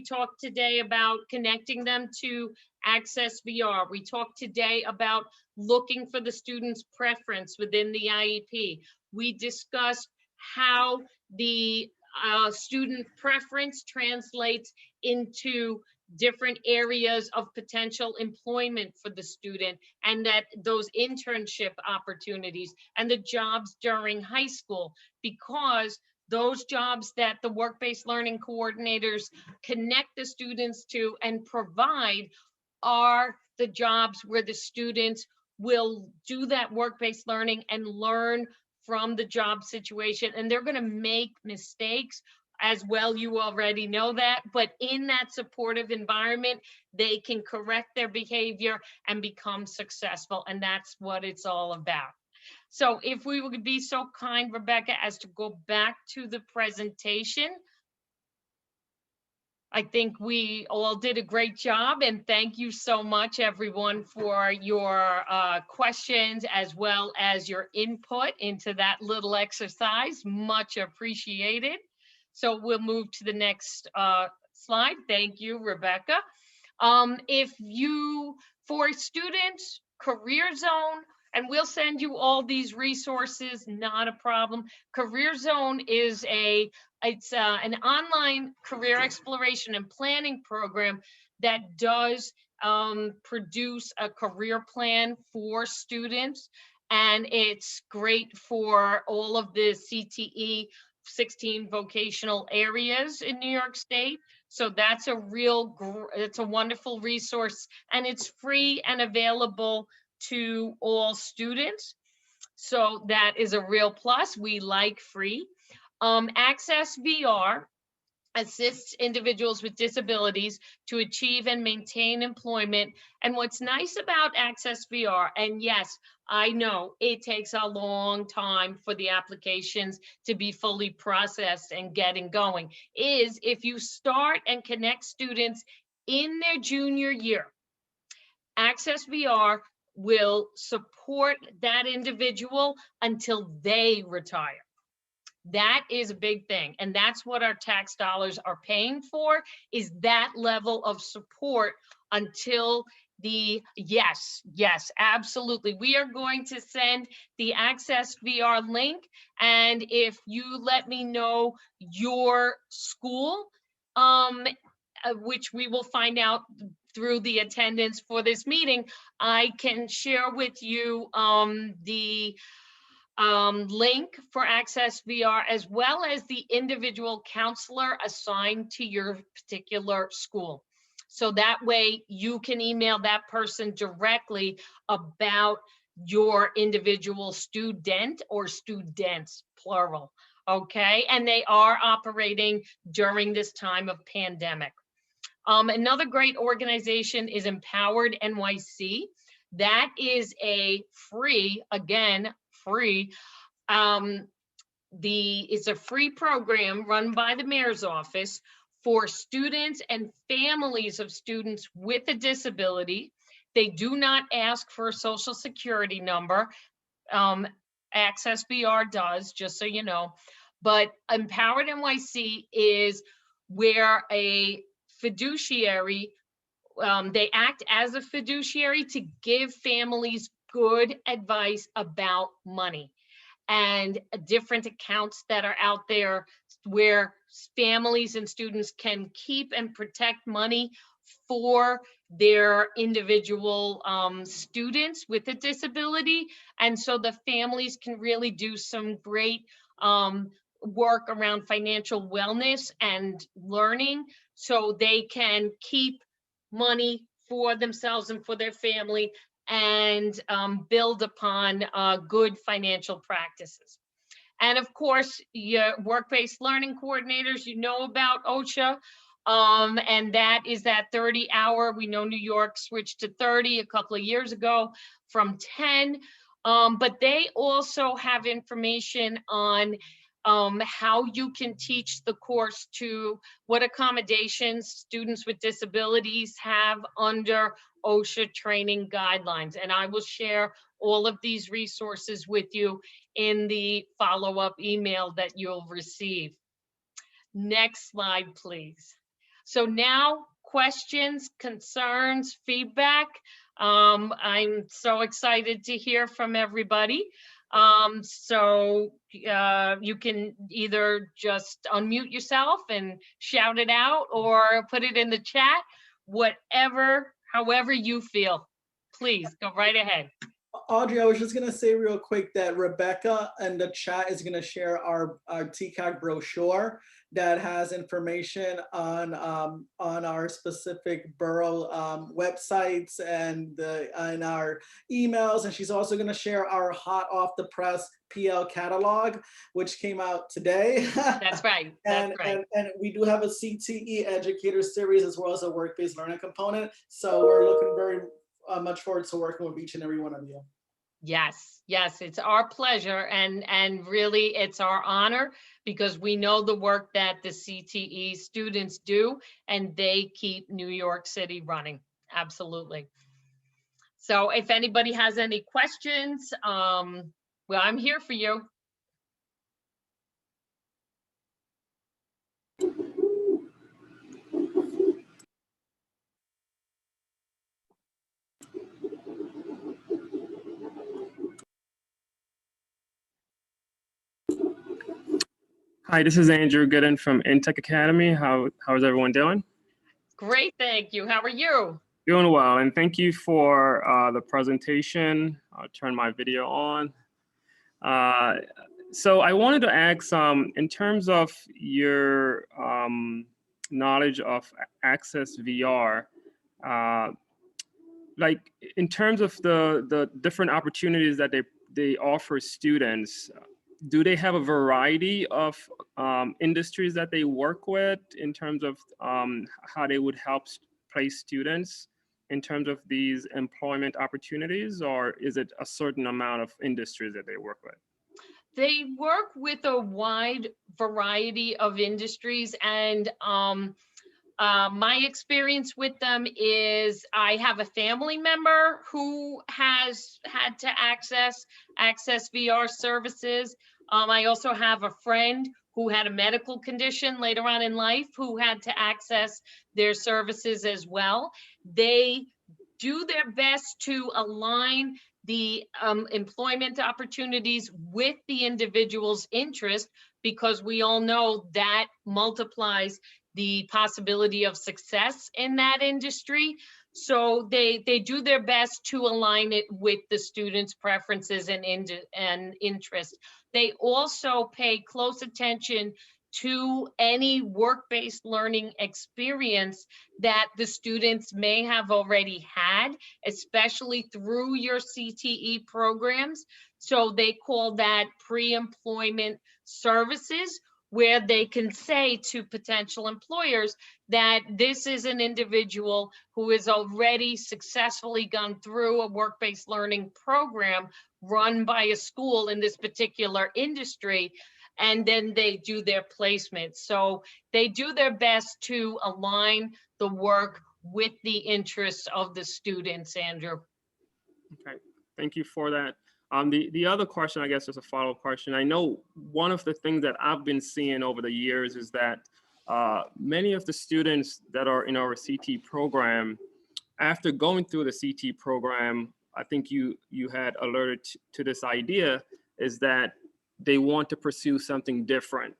S3: talked today about connecting them to Access VR. We talked today about looking for the student's preference within the IEP. We discussed how the student preference translates into different areas of potential employment for the student, and that those internship opportunities and the jobs during high school, because those jobs that the work-based learning coordinators connect the students to and provide are the jobs where the students will do that work-based learning and learn from the job situation, and they're going to make mistakes as well. You already know that, but in that supportive environment, they can correct their behavior and become successful, and that's what it's all about. So if we would be so kind, Rebecca, as to go back to the presentation. I think we all did a great job, and thank you so much, everyone, for your questions as well as your input into that little exercise. Much appreciated. So we'll move to the next slide. Thank you, Rebecca. For students, Career Zone, and we'll send you all these resources, not a problem. Career Zone is an online career exploration and planning program that does produce a career plan for students. And it's great for all of the CTE 16 vocational areas in New York State. So that's it's a wonderful resource, and it's free and available to all students. So that is a real plus. We like free. Access VR assists individuals with disabilities to achieve and maintain employment. And what's nice about Access VR, and yes, I know it takes a long time for the applications to be fully processed and getting going, is if you start and connect students in their junior year, Access VR will support that individual until they retire. That is a big thing. And that's what our tax dollars are paying for, is that level of support until yes, absolutely. We are going to send the Access VR link. And if you let me know your school, which we will find out through the attendance for this meeting, I can share with you the link for Access VR, as well as the individual counselor assigned to your particular school. So that way you can email that person directly about your individual student or students, plural, okay? And they are operating during this time of pandemic. Another great organization is Empowered NYC. That is a free, again, free, it's a free program run by the mayor's office for students and families of students with a disability. They do not ask for a social security number. Access BR does, just so you know. But Empowered NYC is where a fiduciary, they act as a fiduciary to give families good advice about money, and different accounts that are out there where families and students can keep and protect money for their individual students with a disability. And so the families can really do some great work around financial wellness and learning, so they can keep money for themselves and for their family, and build upon good financial practices. And of course, your work-based learning coordinators, you know about OSHA, and that is that 30-hour. We know New York switched to 30 a couple of years ago from 10, but they also have information on how you can teach the course, to what accommodations students with disabilities have under OSHA training guidelines. And I will share all of these resources with you in the follow-up email that you'll receive. Next slide, please. So now, questions, concerns, feedback. I'm so excited to hear from everybody. So you can either just unmute yourself and shout it out, or put it in the chat, however you feel. Please go right ahead.
S2: Audrey, I was just gonna say real quick that Rebecca in the chat is gonna share our TCAC brochure that has information on our specific borough websites and our emails. And she's also gonna share our hot off the press PL catalog, which came out today.
S3: That's right. That's right.
S2: And we do have a CTE educator series as well as a work-based learning component. So we're looking very much forward to working with each and every one of you.
S3: Yes, yes, it's our pleasure, and really it's our honor, because we know the work that the CTE students do, and they keep New York City running. Absolutely. So if anybody has any questions, well, I'm here for you.
S5: Hi, this is Andrew Gooden from Intech Academy. How is everyone doing?
S3: Great, thank you. How are you?
S5: Doing well, and thank you for the presentation. I'll turn my video on. So I wanted to ask, in terms of your knowledge of Access VR, like in terms of the different opportunities that they offer students, do they have a variety of industries that they work with in terms of how they would help place students in terms of these employment opportunities, or is it a certain amount of industries that they work with?
S3: They work with a wide variety of industries, and my experience with them is I have a family member who has had to access VR services. I also have a friend who had a medical condition later on in life who had to access their services as well. They do their best to align the employment opportunities with the individual's interest, because we all know that multiplies the possibility of success in that industry. So they do their best to align it with the students' preferences and interests. They also pay close attention to any work-based learning experience that the students may have already had, especially through your CTE programs. So they call that pre-employment services, where they can say to potential employers that this is an individual who has already successfully gone through a work-based learning program run by a school in this particular industry, and then they do their placement. So they do their best to align the work with the interests of the students, Andrew.
S5: Okay, thank you for that. The other question, I guess, is a follow-up question. I know one of the things that I've been seeing over the years is that many of the students that are in our CT program, after going through the CT program, I think you had alerted to this idea, is that they want to pursue something different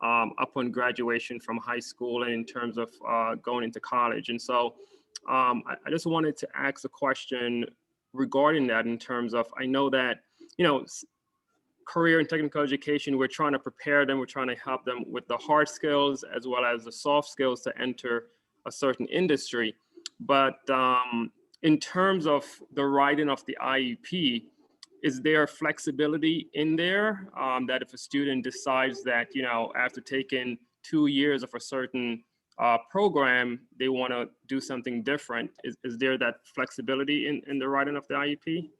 S5: upon graduation from high school and in terms of going into college. And so I just wanted to ask a question regarding that, in terms of, I know that, career and technical education, we're trying to prepare them, we're trying to help them with the hard skills as well as the soft skills to enter a certain industry. But in terms of the writing of the IEP, is there flexibility in there that if a student decides that, after taking 2 years of a certain program, they want to do something different, is there that flexibility in the writing of the IEP?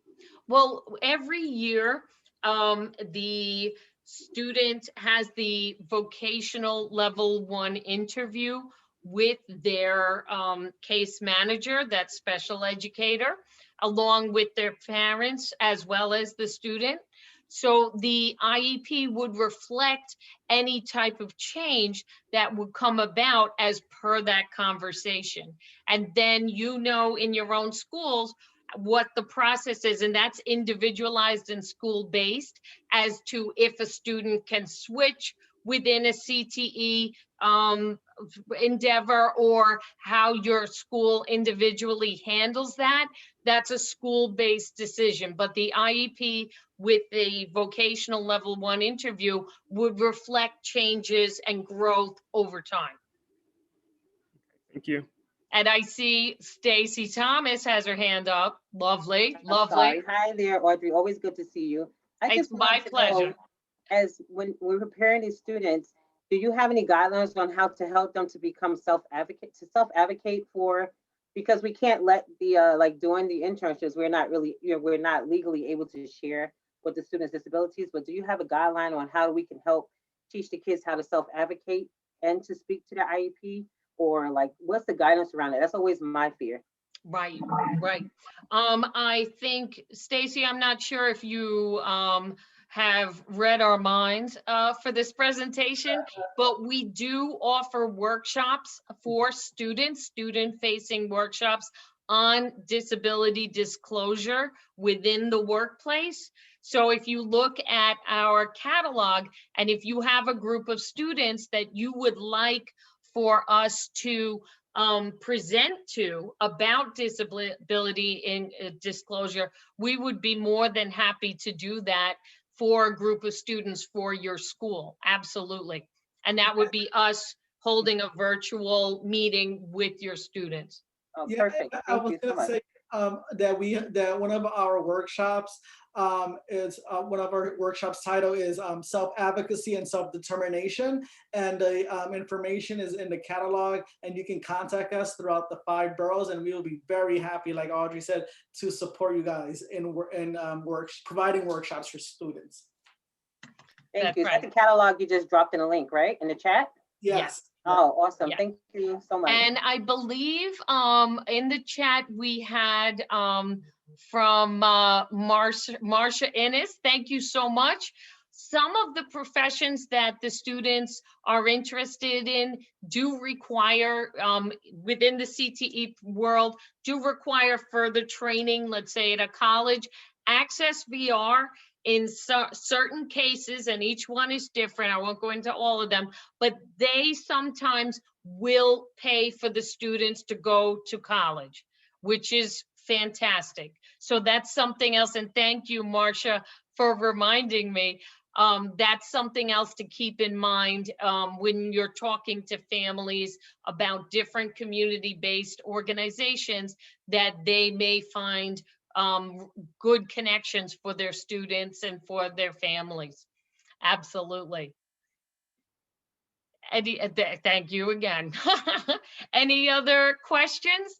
S3: Well, every year, the student has the vocational level 1 interview with their case manager, that special educator, along with their parents as well as the student. So the IEP would reflect any type of change that would come about as per that conversation. And then, in your own schools, what the process is, and that's individualized and school-based as to if a student can switch within a CTE endeavor, or how your school individually handles that. That's a school-based decision, but the IEP with the vocational level 1 interview would reflect changes and growth over time.
S5: Thank you.
S3: And I see Stacy Thomas has her hand up. Lovely,
S6: I'm
S3: lovely.
S6: sorry. Hi there, Audrey. Always good to see you. I
S3: It's
S6: just
S3: my
S6: wanted to
S3: pleasure.
S6: know, as when we're preparing these students, do you have any guidelines on how to help them to become self-advocate for, because we can't let the like during the internships, we're not really, we're not legally able to share with the students' disabilities, but do you have a guideline on how we can help teach the kids how to self-advocate and to speak to the IEP? Or like, what's the guidance around it? That's always my fear.
S3: Right, right. I think, Stacy, I'm not sure if you have read our minds for this presentation, but we do offer workshops for students, student-facing workshops on disability disclosure within the workplace. So if you look at our catalog, and if you have a group of students that you would like for us to present to about disability in disclosure, we would be more than happy to do that for a group of students for your school. Absolutely. And that would be us holding a virtual meeting with your students.
S6: Oh,
S2: Yeah,
S6: perfect.
S2: I
S6: Thank
S2: was
S6: you so
S2: gonna
S6: much.
S2: say that one of our workshops is one of our workshops title is self-advocacy and self-determination, and the information is in the catalog, and you can contact us throughout the 5 boroughs, and we will be very happy, like Audrey said, to support you guys in providing workshops for students.
S6: Thank
S3: That's
S6: you. Is that
S3: right.
S6: the catalog you just dropped in a link, right? In the chat?
S2: Yes.
S6: Oh, awesome.
S3: Yeah.
S6: Thank you so much.
S3: And I believe in the chat we had from Marsha Innes. Thank you so much. Some of the professions that the students are interested in do require, within the CTE world, do require further training, let's say at a college. Access VR in certain cases, and each one is different, I won't go into all of them, but they sometimes will pay for the students to go to college, which is fantastic. So that's something else. And thank you, Marsha, for reminding me. That's something else to keep in mind when you're talking to families about different community-based organizations, that they may find good connections for their students and for their families. Absolutely. Thank you again. Any other questions?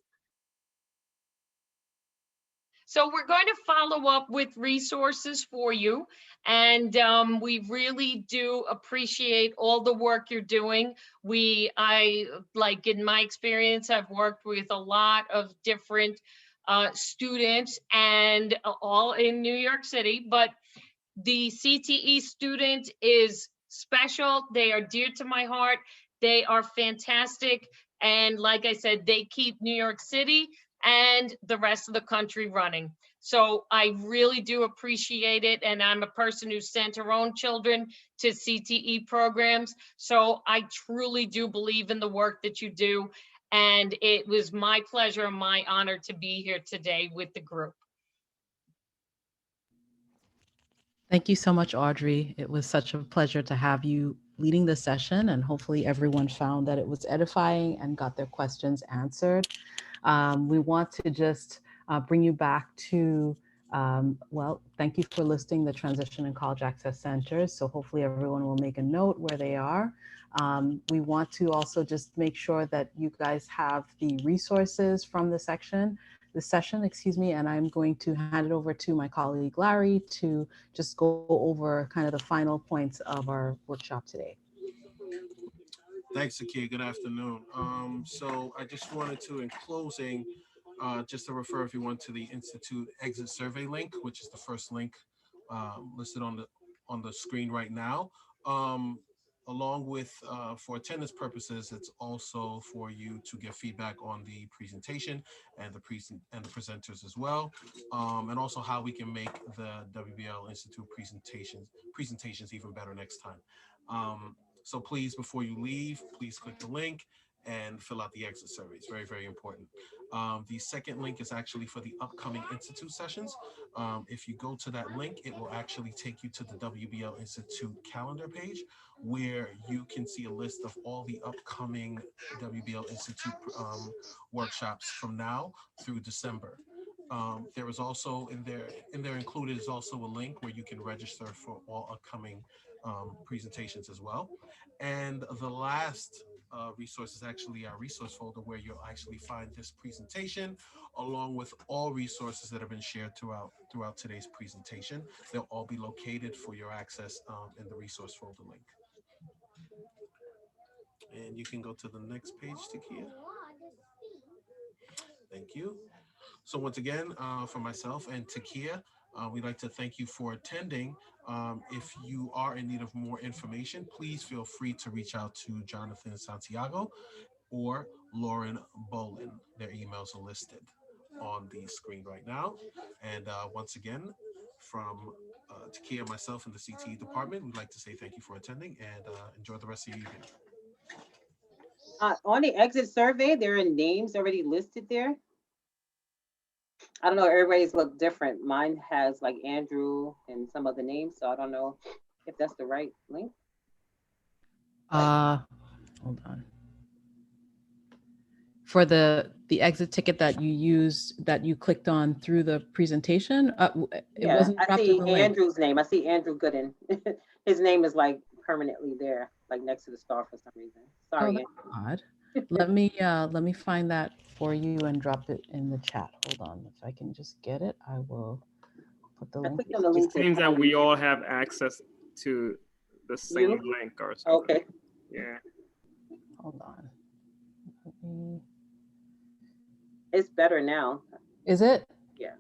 S3: So we're going to follow up with resources for you. And we really do appreciate all the work you're doing. Like in my experience, I've worked with a lot of different students, and all in New York City, but the CTE student is special. They are dear to my heart. They are fantastic. And like I said, they keep New York City and the rest of the country running. So I really do appreciate it. And I'm a person who sent her own children to CTE programs. So I truly do believe in the work that you do. And it was my pleasure and my honor to be here today with the group.
S1: Thank you so much, Audrey. It was such a pleasure to have you leading the session, and hopefully everyone found that it was edifying and got their questions answered. We want to just bring you back to, well, thank you for listing the Transition and College Access Centers. So hopefully everyone will make a note where they are. We want to also just make sure that you guys have the resources from the session, excuse me, and I'm going to hand it over to my colleague Larry to just go over kind of the final points of our workshop today.
S7: Thanks, Akia. Good afternoon. So I just wanted to, in closing, just to refer everyone to the Institute exit survey link, which is the first link listed on the screen right now. Along with, for attendance purposes, it's also for you to give feedback on the presentation and the presenters as well, and also how we can make the WBL Institute presentations even better next time. So please, before you leave, please click the link and fill out the exit survey. It's very, very important. The second link is actually for the upcoming Institute sessions. If you go to that link, it will actually take you to the WBL Institute calendar page, where you can see a list of all the upcoming WBL Institute workshops from now through December. There is also in there included is also a link where you can register for all upcoming presentations as well. And the last resource is actually our resource folder, where you'll actually find this presentation along with all resources that have been shared throughout today's presentation. They'll all be located for your access in the resource folder link. And you can go to the next page, Takia. Thank you. So once again, for myself and Takia, we'd like to thank you for attending. If you are in need of more information, please feel free to reach out to Jonathan Santiago or Lauren Bolin. Their emails are listed on the screen right now. And once again, from Takia, myself, and the CTE department, we'd like to say thank you for attending, and enjoy the rest of your evening.
S6: On the exit survey, there are names already listed there. I don't know, everybody's look different. Mine has like Andrew and some other names, so I don't know if that's the right link.
S1: Hold on. For the exit ticket that you used, that you clicked on through the presentation, it wasn't
S6: I
S1: dropped
S6: see
S1: in the link.
S6: Andrew's name. I see Andrew Gooden. His name is like permanently there, like next to the star for some reason. Sorry.
S1: Oh, that's odd. Let me find that for you and drop it in the chat. Hold on. If I can just get it, I will put the
S6: I
S1: link.
S6: clicked on the link.
S5: It seems that we all have access to the same link or something.
S6: Okay.
S5: Yeah.
S1: Hold on. Let me...
S6: It's better now.
S1: Is it?
S6: Yeah.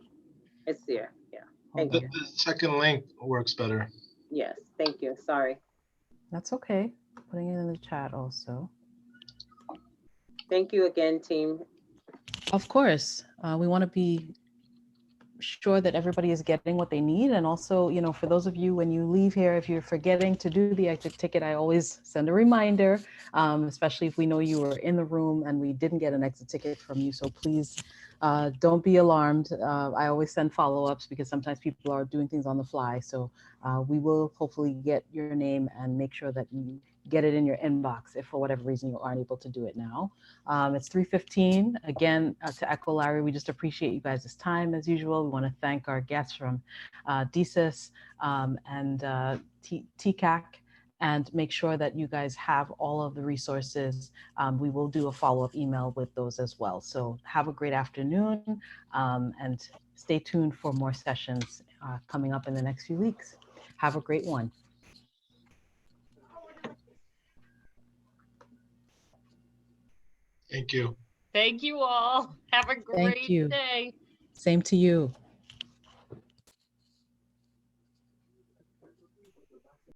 S6: It's there. Yeah.
S8: The second link works better.
S6: Yes. Thank you. Sorry.
S1: That's okay. Putting it in the chat also.
S6: Thank you again, team.
S1: Of course. We want to be sure that everybody is getting what they need. And also, you know, for those of you, when you leave here, if you're forgetting to do the exit ticket, I always send a reminder, especially if we know you were in the room and we didn't get an exit ticket from you. So please Don't be alarmed. I always send follow-ups because sometimes people are doing things on the fly. So we will hopefully get your name and make sure that you get it in your inbox if for whatever reason you aren't able to do it now. It's 3:15. Again, to echo Larry, we just appreciate you guys' time as usual. We want to thank our guests from DCIS and TCAC, and make sure that you guys have all of the resources. We will do a follow-up email with those as well. So have a great afternoon, and stay tuned for more sessions coming up in the next few weeks. Have a great one.
S8: Thank you.
S3: Thank you all. Have a
S1: Thank
S3: great
S1: you.
S3: day.
S1: Same to you.